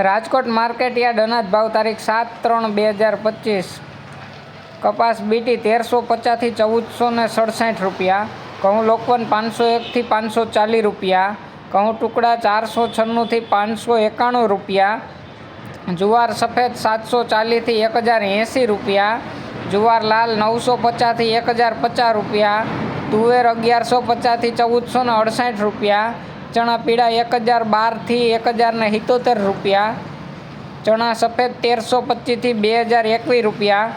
Rajkot market yard અનાજ ભાવ તારીખ 7/3/2025। કપાસ બીટી 1350 થી 1467 રૂપિયા, ઘઉં લોકવન 501 થી 540 રૂપિયા, ઘઉં ટુકડા 496 થી 591 રૂપિયા, જુવાર સફેદ 740 થી 1080 રૂપિયા, જુવાર લાલ 950 થી 1050 રૂપિયા, તુવેર 1150 થી 1468 રૂપિયા, ચણા પીળા 1012 થી 1077 રૂપિયા, ચણા સફેદ 1325 થી 2021 રૂપિયા,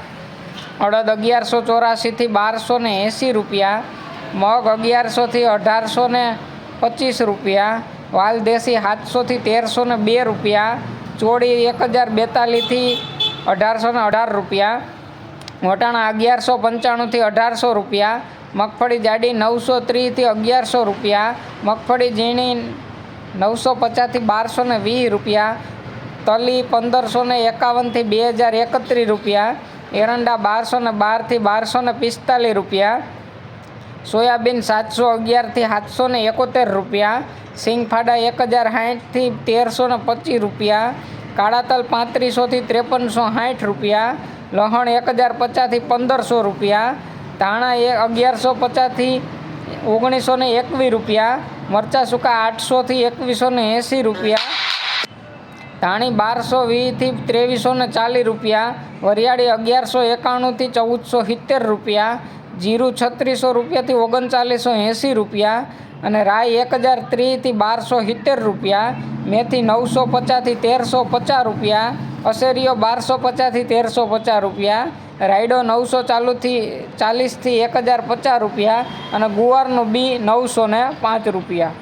અડદ 1184 થી 1280 રૂપિયા, મગ 1100 થી 1825 રૂપિયા, વાલ દેશી 700 થી 1302 રૂપિયા, ચોળી 1042 થી 1818 રૂપિયા, વટાણા 1195 થી 1800 રૂપિયા, મગફળી જાડી 930 થી 1100 રૂપિયા, મગફળી ઝીણી 950 થી 1220 રૂપિયા, તલી 1551 થી 2031 રૂપિયા, એરંડા 1212 થી 1245 રૂપિયા, સોયાબીન 711 થી 771 રૂપિયા, સિંગફાડા 1060 થી 1325 રૂપિયા, કાળા તલ 3500 થી 5360 રૂપિયા, લહણ 1050 થી 1500 રૂપિયા, ધાણા 1150 થી 1921 રૂપિયા, મરચાં સૂકા 800 થી 2180 રૂપિયા, ધાણી 1220 થી 2340 રૂપિયા, વરિયાળી 1191 થી 1470 રૂપિયા, જીરું 3600 રૂપિયા થી 3980 રૂપિયા, અને રાઈ 1030 થી 1270 રૂપિયા, મેથી 950 થી 1350 રૂપિયા, અસેરીઓ 1250 થી 1350 રૂપિયા, રાયડો 940 થી 1050 રૂપિયા, અને ગુવારનું બી 905 રૂપિયા।